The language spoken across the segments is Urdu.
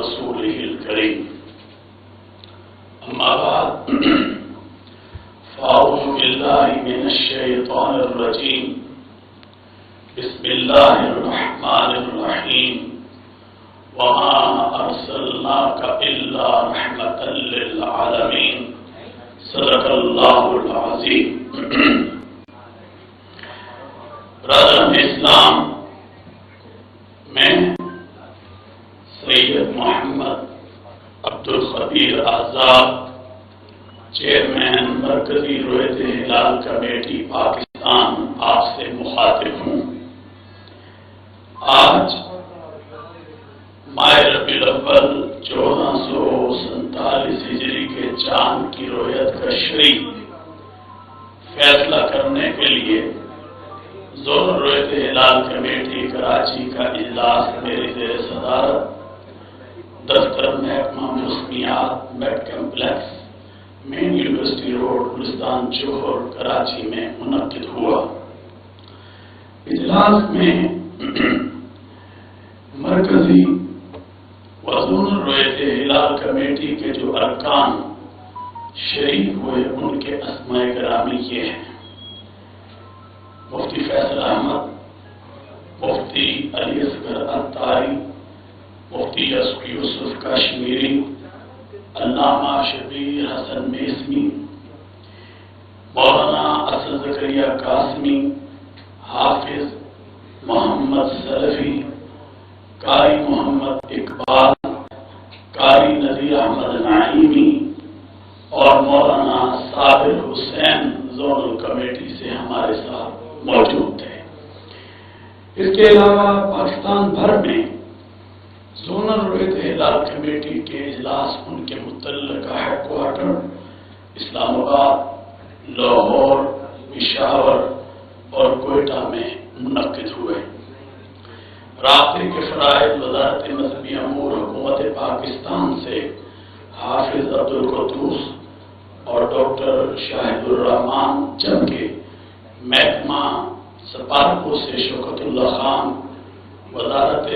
رسوله الكريم أما بعد فأعوذ بالله من الشيطان الرجيم بسم الله الرحمن الرحيم وما أرسلناك إلا رحمة للعالمين صدق الله العظيم. برادران اسلام، میں سید محمد عبدالخبیر آزاد، چیئرمین مرکزی رویت ہلال کمیٹی پاکستان، آپ سے مخاطب ہوں. آج ماہ ربیع الاول 1447 ہجری کے چاند کی رویت کا شرعی فیصلہ کرنے کے لیے زور رویت ہلال کمیٹی کراچی کا اجلاس میری زیر صدارت دفتر محکمہ موسمیات میڈ کمپلیکس، مین یونیورسٹی روڈ، گلستان جوہر، کراچی میں منعقد ہوا. اجلاس میں مرکزی وزون رویت ہلال کمیٹی کے جو ارکان شریک ہوئے ان کے اسماء گرامی یہ ہیں: مفتی فیصل احمد، مفتی علی اصغر عطاری، مفتی یوسف کشمیری، علامہ شبیر حسن میسمی، مولانا اسد زکریا قاسمی، حافظ محمد سلفی، قاری محمد اقبال، قاری نذیر احمد نعیمی اور مولانا صابر حسین زونل کمیٹی سے ہمارے ساتھ موجود تھے. اس کے علاوہ پاکستان بھر میں زونل رویت ہلال کمیٹی کے اجلاس ان کے متعلقہ ہیڈ کوارٹر اسلام آباد، لاہور، پشاور اور کوئٹہ میں منعقد ہوئے. رابطے کے فرائض وزارت مذہبی امور حکومت پاکستان سے حافظ عبدالقدوس اور ڈاکٹر شاہد الرحمان، جبکہ محکمہ سپارکو سے شوکت اللہ خان، وزارت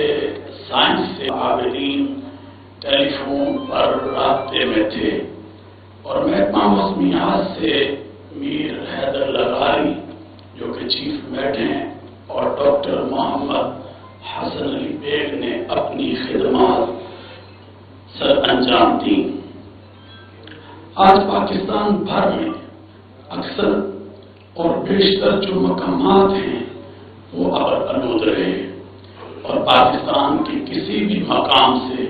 سائنس سے عابدین ٹیلی فون پر رابطے میں تھے، اور محکمہ موسمیات سے میر حیدر لغاری جو کہ چیف میٹ ہیں اور ڈاکٹر محمد حسن علی بیگ نے اپنی خدمات سر انجام دی. آج پاکستان بھر میں اکثر اور بیشتر جو مقامات ہیں وہ ابر آلود رہے، اور پاکستان کے کسی بھی مقام سے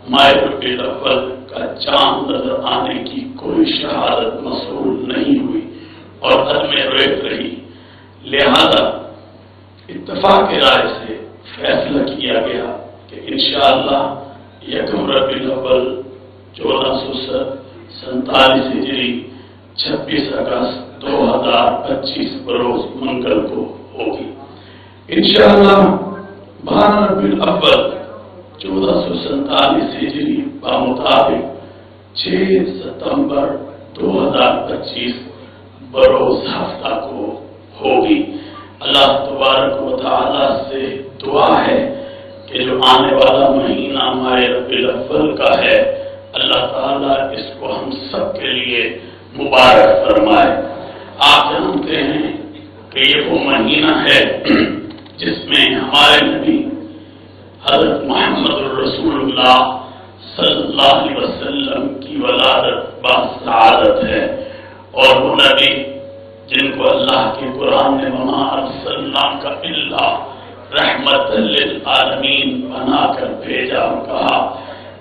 ماہ ربیع الاول کا چاند نظر آنے کی کوئی شہادت موصول نہیں ہوئی اور عدم رویت رہی. لہذا اتفاق رائے سے فیصلہ کیا گیا کہ انشاءاللہ 1 ربیع الاول 1447 ہجری 26 اگست 2025 بروز منگل کو ہوگی. انشاءاللہ 12 ربیع الاول 1447 ہجری بمطابق 6 ستمبر 2025 بروز ہفتہ کو ہوگی. اللہ تبارک و تعالی سے دعا ہے کہ جو آنے والا مہینہ ماہ ربیع الاول کا ہے، اللہ تعالیٰ اس کو ہم سب کے لیے مبارک فرمائے. آپ جانتے ہیں کہ یہ وہ مہینہ ہے جس میں ہمارے نبی حضرت محمد الرسول اللہ صلی اللہ علیہ وسلم کی ولادت بسعادت ہے، اور وہ نبی جن کو اللہ کے قرآن نے وما ارسلناک الا رحمت للعالمین بنا کر بھیجا اور کہا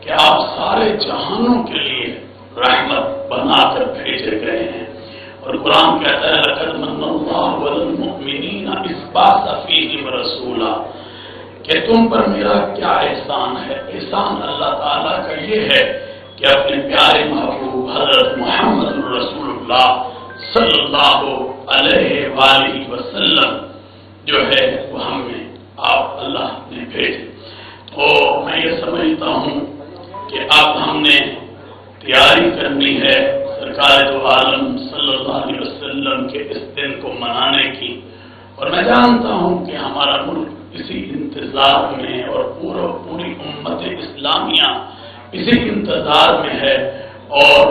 کہ آپ سارے جہانوں کے لیے رحمت بنا کر بھیجے گئے ہیں. اور قرآن کہتا ہے لقد من اللہ علی المؤمنین اذ بعث فیہم رسولا، کہ تم پر میرا کیا احسان ہے. احسان اللہ تعالیٰ کا یہ ہے کہ اپنے پیارے محبوب حضرت محمد رسول اللہ صلی اللہ علیہ وآلہ وسلم جو ہے وہ ہمیں آپ اللہ نے بھیجے. تو میں یہ سمجھتا ہوں کہ اب ہم نے تیاری کرنی ہے سرکار دو عالم صلی اللہ علیہ وسلم کے اس دن کو منانے کی، اور میں جانتا ہوں کہ ہمارا ملک اسی انتظار میں اور پوری امت اسلامیہ اسی انتظار میں ہے اور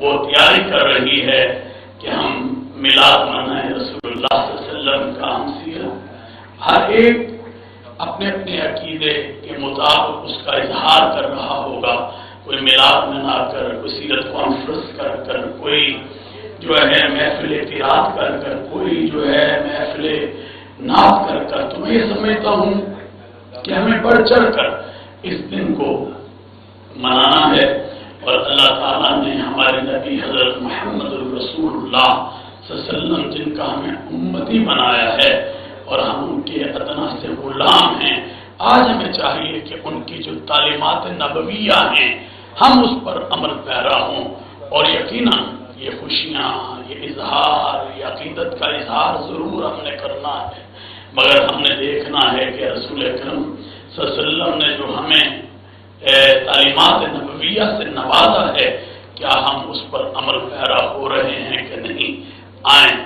وہ تیاری کر رہی ہے کہ ہم میلاد منائیں رسول اللہ صلی اللہ علیہ وسلم کا ہم سیرت. ہر ایک اپنے اپنے عقیدے کے مطابق اس کا اظہار کر رہا ہوگا. کوئی میلاد منا کر، کوئی سیرت کانفرنس کر کوئی جو ہے محفل قرات کر کوئی جو ہے محفل نعت کر. تو میں یہ سمجھتا ہوں کہ ہمیں بڑھ چڑھ کر اس دن کو منانا ہے. اور اللہ تعالیٰ نے ہمارے نبی حضرت محمد الرسول اللہ صلی اللہ علیہ وسلم جن کا ہمیں امتی بنایا ہے اور ہم ان کے ادنا سے غلام ہیں، آج ہمیں چاہیے کہ ان کی جو تعلیمات نبویہ ہیں ہم اس پر عمل پیرا ہوں. اور یقیناً یہ خوشیاں، یہ اظہار، یہ عقیدت کا اظہار ضرور ہم نے کرنا ہے، مگر ہم نے دیکھنا ہے کہ رسول اکرم صلی اللہ علیہ وسلم نے جو ہمیں تعلیمات نبویہ سے نوازا ہے، کیا ہم اس پر عمل پیرا ہو رہے ہیں کہ نہیں. آئیں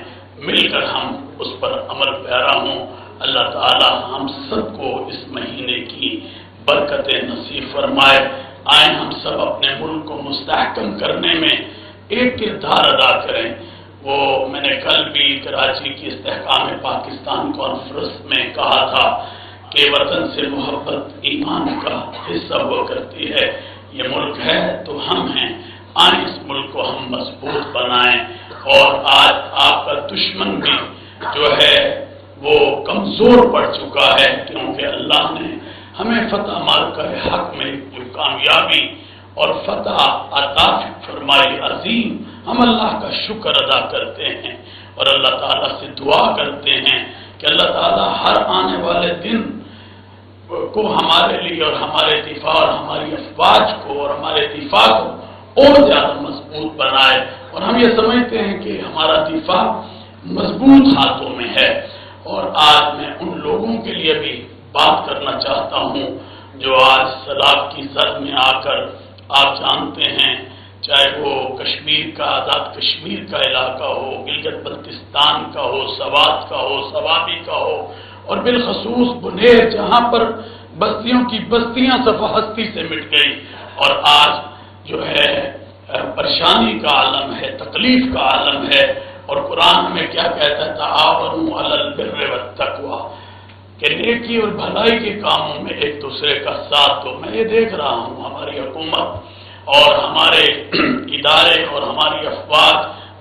مل کر ہم اس پر عمل پیرا ہوں. اللہ تعالی ہم سب کو اس مہینے کی برکتیں نصیب فرمائے. آئیں ہم سب اپنے ملک کو مستحکم کرنے میں ایک کردار ادا کریں. وہ میں نے کل بھی کراچی کی استحکام پاکستان کانفرنس میں کہا تھا کہ وطن سے محبت ایمان کا حصہ ہوا کرتی ہے. یہ ملک ہے تو ہم ہیں. آئیں اس ملک کو ہم مضبوط بنائیں. اور آج آپ کا دشمن بھی جو ہے وہ کمزور پڑ چکا ہے، کیونکہ اللہ نے ہمیں فتح مارکہ حق میں جو کامیابی اور فتح عطا فرمائی عظیم، ہم اللہ کا شکر ادا کرتے ہیں اور اللہ تعالیٰ سے دعا کرتے ہیں کہ اللہ تعالیٰ ہر آنے والے دن کو ہمارے لیے اور ہمارے دفاع اور ہماری افواج کو اور ہمارے دفاع کو اور زیادہ مضبوط بنائے. اور ہم یہ سمجھتے ہیں کہ ہمارا دفاع مضبوط ہاتھوں میں ہے. اور آج میں ان لوگوں کے لیے بھی بات کرنا چاہتا ہوں جو آج سیلاب کی زد میں آ کر، آپ جانتے ہیں، چاہے وہ کشمیر کا، آزاد کشمیر کا علاقہ ہو، گلگت بلتستان کا ہو، سوات کا ہو، سوابی کا ہو، اور بالخصوص بنیر جہاں پر بستیوں کی بستیاں صفحہ ہستی سے مٹ گئی اور آج جو ہے پریشانی کا عالم ہے، تکلیف کا عالم ہے. اور قرآن ہمیں کیا کہتا ہے؟ تعاونوا علی البر والتقوی، کہ نیکی اور بھلائی کے کاموں میں ایک دوسرے کا ساتھ دو. میں یہ دیکھ رہا ہوں ہماری حکومت اور ہمارے ادارے اور ہماری افواج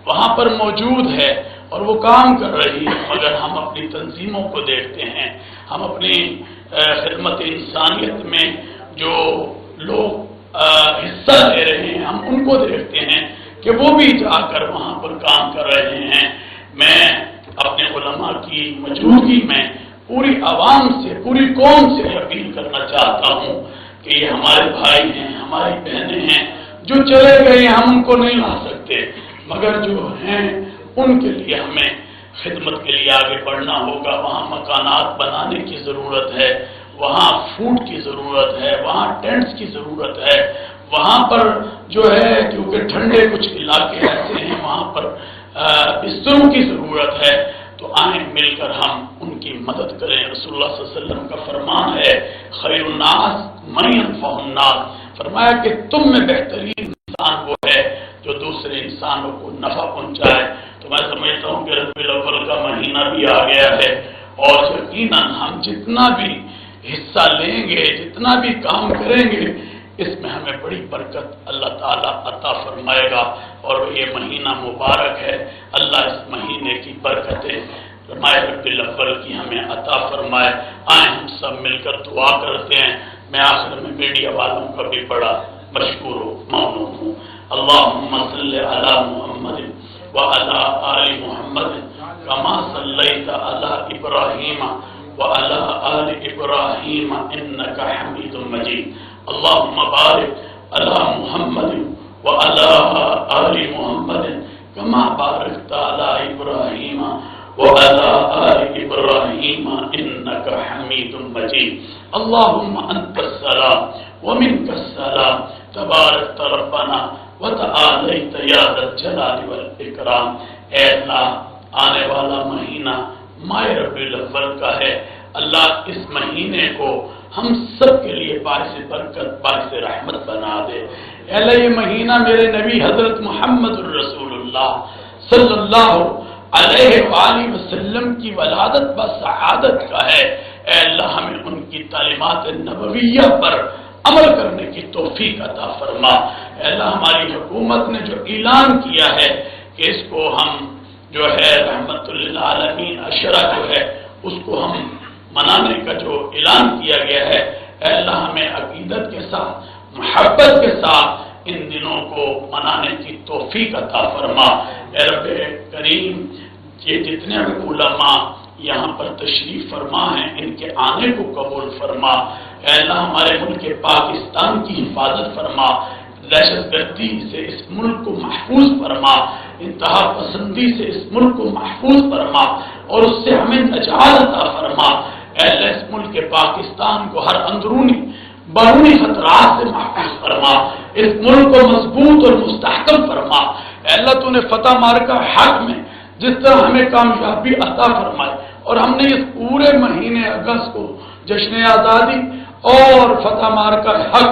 وہاں پر موجود ہے اور وہ کام کر رہی ہے، مگر ہم اپنی تنظیموں کو دیکھتے ہیں، ہم اپنی خدمت انسانیت میں جو لوگ حصہ لے رہے ہیں ہم ان کو دیکھتے ہیں کہ وہ بھی جا کر وہاں پر کام کر رہے ہیں. میں اپنے علماء کی موجودگی میں پوری عوام سے، پوری قوم سے اپیل کرنا چاہتا ہوں کہ یہ ہمارے بھائی ہیں، ہماری بہنیں ہیں، جو چلے گئے ہم ان کو نہیں لا سکتے، مگر جو ہیں ان کے لیے ہمیں خدمت کے لیے آگے بڑھنا ہوگا. وہاں مکانات بنانے کی ضرورت ہے، وہاں فوڈ کی ضرورت ہے، وہاں ٹینٹس کی ضرورت ہے، وہاں پر جو ہے کیونکہ ٹھنڈے کچھ علاقے ایسے ہیں وہاں پر بستروں کی ضرورت ہے. تو آئیں مل کر ہم ان کی مدد کریں. رسول اللہ صلی اللہ علیہ وسلم کا فرمان ہے خیر الناس من ينفع الناس، فرمایا کہ تم میں بہترین انسان وہ ہے جو دوسرے انسانوں کو نفع پہنچائے. تو میں سمجھتا ہوں کہ ربیع الاول کا مہینہ بھی آ گیا ہے اور یقیناً ہم جتنا بھی حصہ لیں گے، جتنا بھی کام کریں گے، اس میں ہمیں بڑی برکت اللہ تعالیٰ عطا فرمائے گا. اور یہ مہینہ مبارک ہے، اللہ اس مہینے کی برکتیں ماہ ربیع الاول کی ہمیں عطا فرمائے. آئیں ہم سب مل کر دعا کرتے ہیں. میں آخر میں میڈیا والوں کا بھی بڑا مشکور و ممنون ہوں. اللہم صلی علی محمد وعلی آل محمد کما صلیت علی ابراہیم وعلی آل ابراہیم انک حمید مجید. اللہم بارک علی محمد وعلی آل محمد کما بارکت علی ابراہیم وعلی آل ابراہیم انک حمید مجید. اللہم انت السلام ومنک السلام تبارک ربنا وتعالیت یا ذا الجلال والاکرام. اے اللہ، آنے والا مہینہ ماہ ربیع الاول کا ہے، اللہ اس مہینے کو ہم سب کے لیے باعث برکت باعث رحمت بنا دے۔ اے اللہ یہ مہینہ میرے نبی حضرت محمد الرسول اللہ صلی اللہ علیہ وآلہ وسلم کی ولادت و سعادت کا ہے۔ اے اللہ ہمیں ان کی تعلیمات نبویہ پر عمل کرنے کی توفیق عطا فرما۔ اے اللہ ہماری حکومت نے جو اعلان کیا ہے کہ اس کو ہم جو ہے رحمت للعالمین عشرہ جو ہے اس کو ہم منانے کا جو اعلان کیا گیا ہے، اے اللہ ہمیں عقیدت کے ساتھ محبت کے ساتھ ان دنوں کو منانے کی توفیق عطا فرما۔ اے رب کریم یہ جتنے علماء یہاں پر تشریف فرما ہیں ان کے آنے کو قبول فرما۔ اے اللہ ہمارے ملک پاکستان کی حفاظت فرما، دہشت گردی سے اس ملک کو محفوظ فرما، انتہا پسندی سے اس ملک کو محفوظ فرما اور اس سے ہمیں نجات عطا فرما۔ اے اللہ اس ملک پاکستان کو ہر اندرونی بیرونی خطرات سے محفوظ فرما، اس ملک کو مضبوط اور مستحکم فرما۔ اے اللہ تو نے فتح مارکہ حق میں جس طرح ہمیں کامیابی عطا فرمائے اور ہم نے اس پورے مہینے اگست کو جشن آزادی اور فتح مارکہ حق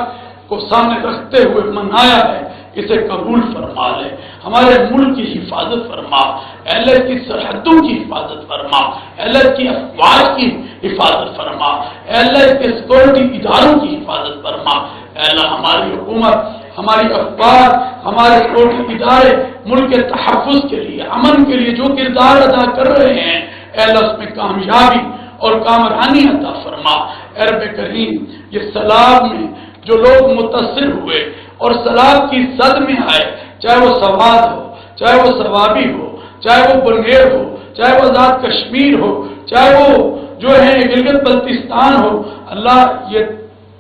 کو سامنے رکھتے ہوئے منایا ہے، اسے قبول فرما لے۔ ہمارے ملک کی حفاظت فرما، اے اللہ کی سرحدوں کی حفاظت فرما، اے اللہ کی افواج کی حفاظت فرما، اے اللہ کے سیکورٹی اداروں کی حفاظت فرما۔ اے اللہ ہماری حکومت، ہماری افواج، ہمارے سیکورٹی ادارے ملک کے تحفظ کے لیے، امن کے لیے جو کردار ادا کر رہے ہیں، اے اللہ اس میں کامیابی اور کامرانی عطا فرما۔ اے رب کریم یہ سیلاب میں جو لوگ متاثر ہوئے اور سیلاب کی زد میں آئے، چاہے وہ سوات ہو، چاہے وہ سوابی ہو، چاہے وہ بلگیر ہو، چاہے وہ آزاد کشمیر ہو، چاہے وہ جو ہے گلگت بلتستان ہو، اللہ یہ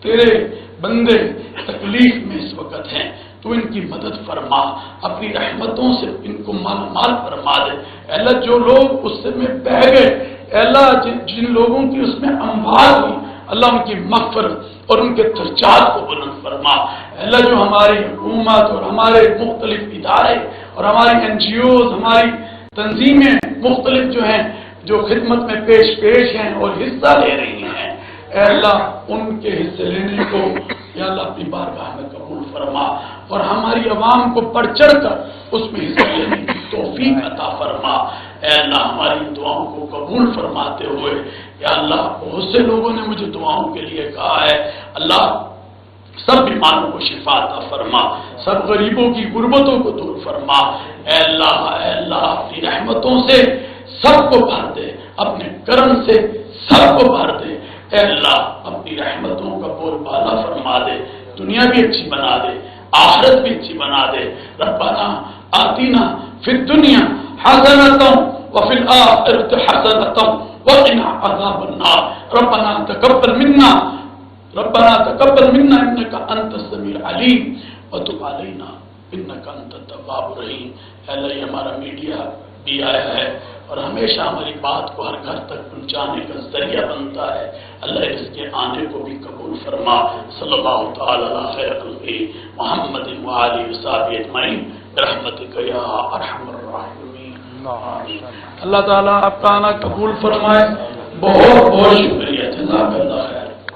تیرے بندے تکلیف میں اس وقت ہیں، تو ان کی مدد فرما، اپنی رحمتوں سے ان کو مال فرما دے۔ اے اللہ جو لوگ اس میں بہ گئے، اے اللہ جن لوگوں کی اس میں اموات ہوئی، اللہ ان کی مغفرت اور ان کے درجات کو بلند فرما۔ اے اللہ جو ہماری حکومت اور ہمارے مختلف ادارے اور ہماری NGOs، ہماری تنظیمیں مختلف جو ہیں جو خدمت میں پیش ہیں اور حصہ لے رہی ہیں، اے اللہ ان کے حصے لینے کو یا اللہ اپنی بارگاہ میں قبول فرما اور ہماری عوام کو بڑھ چڑھ کر اس میں حصہ لینے کی توفیق عطا فرما۔ اے اللہ ہماری دعاؤں کو قبول فرماتے ہوئے یا اللہ بہت سے لوگوں نے مجھے دعاؤں کے لیے کہا ہے، اللہ سب بیماروں کو شفا عطا فرما، سب غریبوں کی غربتوں کو دور فرما۔ اے اللہ اپنی رحمتوں سے سب کو بھر دے، اپنے کرم سے سب کو بھر دے۔ اے اللہ اپنی رحمتوں کا بول بالا فرما دے، دنیا بھی اچھی بنا دے، آخرت بھی اچھی بنا دے۔ ربنا آتینا فی الدنیا حسنۃ وفی الآخرۃ حسنۃ وقنا عذاب النار۔ ربنا تقبل منا انک انت السمیع العلیم وتب علینا انک انت التواب الرحیم۔ اے اللہ یہ ہمارا میڈیا بھی آیا ہے اور ہمیشہ ہماری بات کو ہر گھر تک پہنچانے کا ذریعہ بنتا ہے، اللہ اس کے آنے کو بھی قبول فرما۔ صلی اللہ تعالی علی خیر خلقہ محمد وآلہ وصحبہ اجمعین برحمتک یا ارحم الراحمین۔ اللہ تعالیٰ آپ کا آنا قبول فرمائے۔ بہت بہت شکریہ، جزاک اللہ۔